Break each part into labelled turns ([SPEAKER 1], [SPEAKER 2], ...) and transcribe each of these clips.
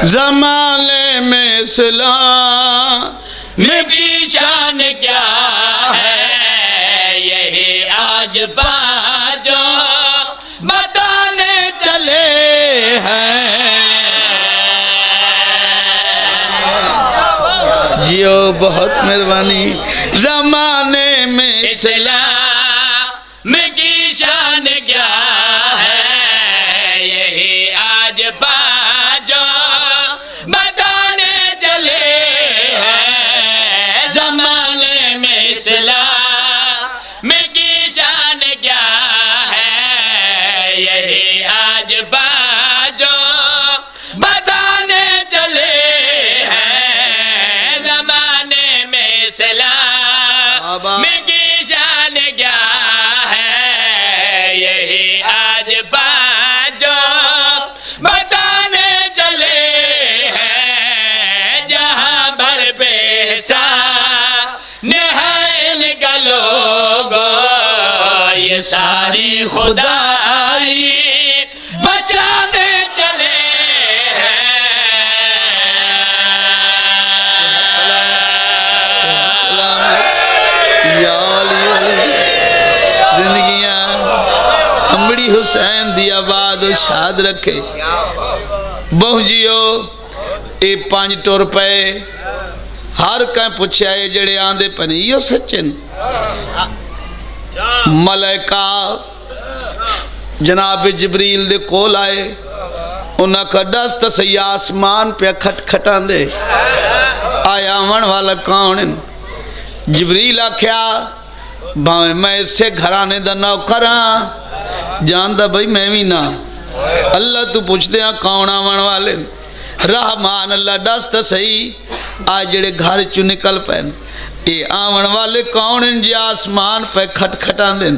[SPEAKER 1] زمانے میں اسلام کی شان کیا ہے، یہی آج باجو بتانے چلے ہیں۔ جیو بہت مہربانی۔ زمانے میں اسلام کی شان کیا ہے، یہی آج باجو بتانے چلے ہیں۔ زمانے میں اسلام کی شان کیا ہے، یہی آج باجو بتانے چلے ہیں۔ زمانے میں اسلام کی شان کیا ہے، یہی آج باجو بتانے چلے ہیں۔ جہاں بھر پیسہ نہائن کا لوگو، یہ ساری خدائی بچانے چلے ہیں۔ زندگیاں امبڑی حسین دی آباد و شاد رکھے۔ بہو جیو اے 5 ٹور پے ہر کہیں پوچھے آئے جڑے آندے پنے یہ سچن۔ ملائکہ جناب جبریل دے کول آئے، انہاں کا دست سی آسمان پہ کھٹ کھٹان دے، آیا آمن والا کون؟ جبریل آکھیا بھاویں میں اس سے گھرانے دا نوکراں، جاندہ بھئی میں بھی نہ۔ اللہ تو پوچھتے ہیں کون آمن والے؟ رحمان اللہ دست صحیح آج جڑے گھر چو نکل پہن، اے آمن والے کون ہیں جی آسمان پہ کھٹ کھٹان دیں؟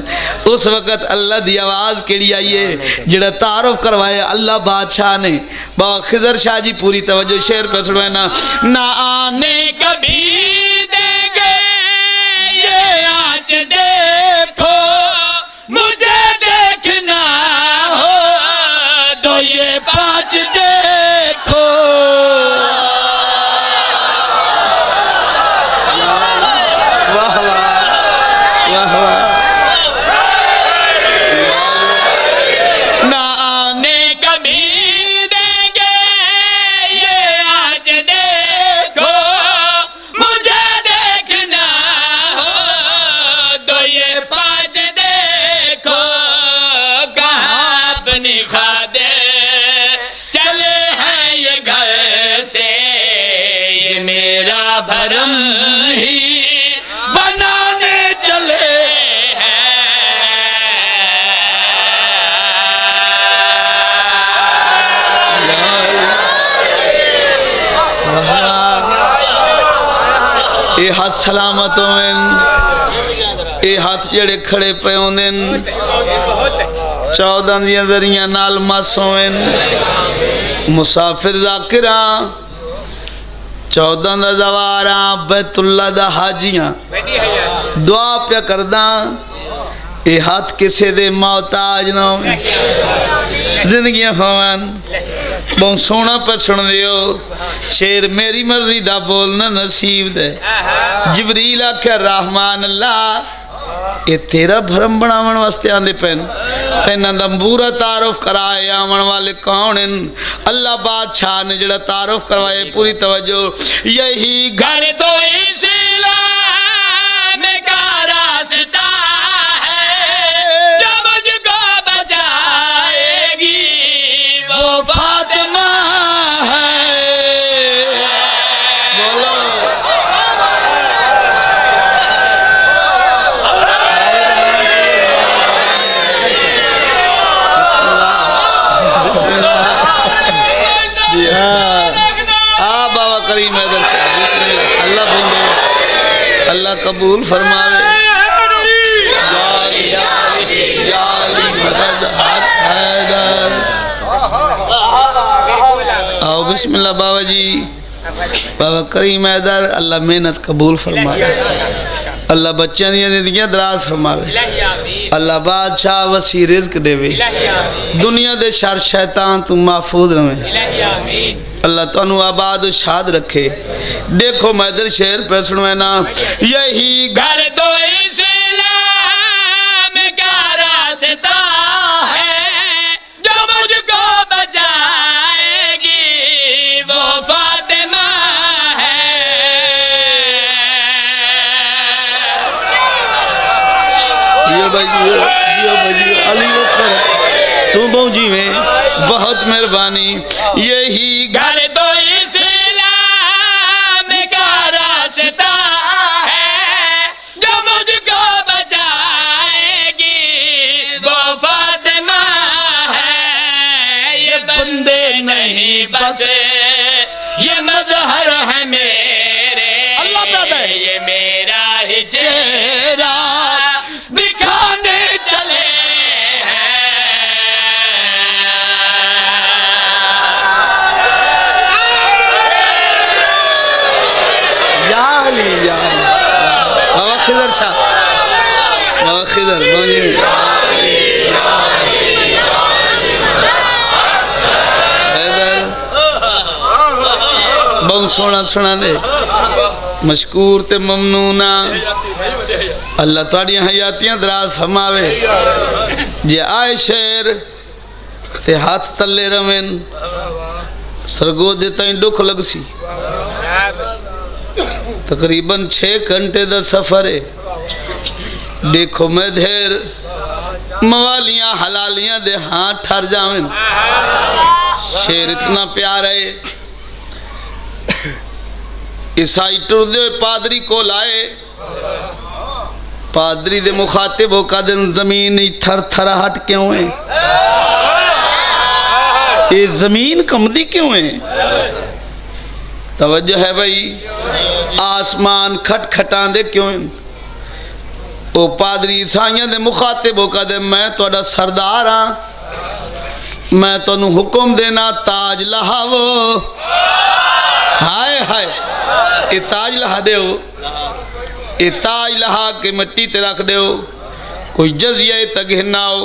[SPEAKER 1] اس وقت اللہ دی آواز کیڑی آئیے جڑا تعارف کروائے اللہ بادشاہ نے۔ بابا خضر شاہ جی پوری توجہ شعر پہ سڑوائے نا۔ نہ آنے کبھی دیں گے یہ آج دیکھو، مجھے دیکھنا ہو تو یہ 5 دیکھو۔ واہ واہ واہ واہ۔ نہ آنے کبھی دیں گے یہ آج دیکھو، مجھے دیکھنا ہو تو یہ 5 دیکھو۔ کہاں اپنی خاطر چلے ہیں یہ گھر سے، یہ میرا بھرم ہی بنانے چلے ہیں۔ اے ہاتھ سلامت ہوئن، اے ہاتھ جڑے کھڑے پہ ہوندن، 14 دیاں ذریعہ نال مس ہوئن، مسافر ذاکراں، 14 دا زواراں، بیت اللہ دا حاجیاں، دعا پہ کرداں، اے ہاتھ کسے دے محتاج نہ ہوئن، زندگیاں ہوئن۔ بہت سونا پر سن دیو، شیر میری مرضی دا بولنا نصیب دے۔ جبریل آکھیا رحمان اللہ اے تیرا بھرم بناون واسطے آندے پہن، تینہ دمبورا تعارف کرائے آمن والے کون ہیں؟ اللہ بادشاہ نے جڑا تعارف کروائے پوری توجہ۔ یہی گھر تو اسلام کا راستہ ہے، جو مجھ کو بچائے گی وہ فاطمہ ہے۔ بولو بابا کریم حیدر صاحب بسم اللہ۔ اللہ بندے اللہ قبول فرماوے۔ یا علی مدد حق حیدر۔ آؤ بسم اللہ بابا جی۔ بابا کریم حیدر اللہ محنت قبول فرماوے، اللہ بچیاں دیا زندگیاں دراز فرماوے، اللہ بادشاہ وسیع رزق دے وے، دنیا دے شر شیطان تو محفوظ رہے۔ اللہ تانوں آباد و شاد رکھے دیکھو میں ادھر شعر پہ سنوینا یہی گھر تو اسلام کا راستہ ہے جو مجھ کو بچائے گی وہ فاطمہ ہے یہ بھائی علی اکبر تو بہجی میں بہت مہربانی یہی گھر تو اسلام کا راستہ ہے جو مجھ کو بچائے گی وہ فاطمہ ہے یہ بندے نہیں بس یہ مظہر ہے میرے اللہ پیدا ہے یہ میرا ہی چہرہ دکھانے چلے بابا خضر شاہ بابا خضر بہت سونا سونا نے مشکور تے ممنونہ اللہ تاڑیاں حیاتیاں دراز فرماوے جے آئے شہر تے ہاتھ تلے روین سرگو دیتا ہی ڈکھ لگ سی تقریباً 6 گھنٹے دا سفر ہے دیکھو میں دھیر موالیاں حلالیاں دے ہاں ٹھار جاویں شیر اتنا پیار ہے عیسائی ٹر دے پادری کو لائے پادری دے مخاطب ہو کا دن زمین تھر تھر ہٹ کیوں ہیں یہ زمین کمدی کیوں ہیں توجہ ہے بھائی آسمان کھٹ کھٹان دے کیوں ہیں او پادری عیسائیاں دے مخاطب ہو کا دے میں توڑا سردار ہاں میں تو انہوں حکم دینا تاج لہاو ہائے ہائے اے تاج لہا دے ہو اے تاج لہا کے مٹی تے رکھ دے ہو کوئی جزیہ تگہناؤ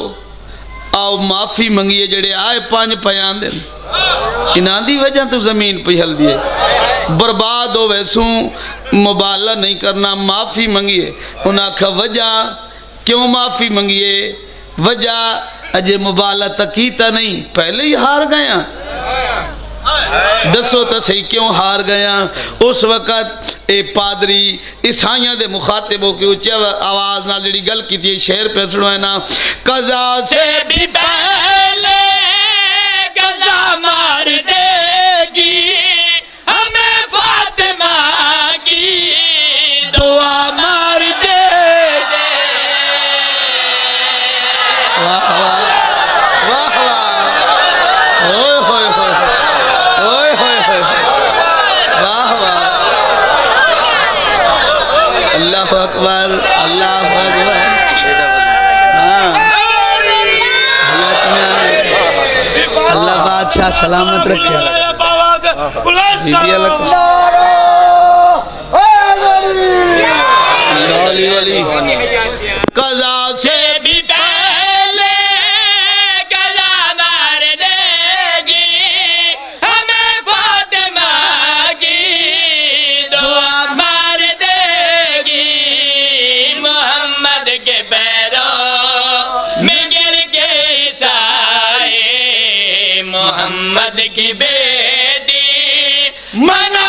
[SPEAKER 1] آؤ معافی منگیے جڑے آئے 5 پیان دے انہاں دی وجہ تو زمین پہ ہل دیے برباد ہو ویسوں مبالغہ نہیں کرنا معافی منگیے انہاں کا وجہ کیوں معافی منگیے وجہ اجے مبالغہ تکیتا نہیں پہلے ہی ہار گیا دسو تا صحیح کیوں ہار گیا اس وقت اے پادری عیسائیاں دے مخاطبوں کی اچھے آواز نہ لڑی گل کی تھی شہر پہ سنو ہے نا قضا سے بھی پہلے قضا مار دے گی ہمیں فاطمہ کی دعا مار دے گی واہ واہ واہ واہ اوہ ہوئے ہوئے اوہ ہوئے ہوئے واہ واہ اللہ اکبر اللہ اکبر اللہ بادشاہ سلامت رکھے قضا سے بھی پہلے قضا مار دے گی ہمیں فاطمہ کی دعا مار دے گی محمد کے پیروں میں گر کے عیسائی محمد کی بیٹی منا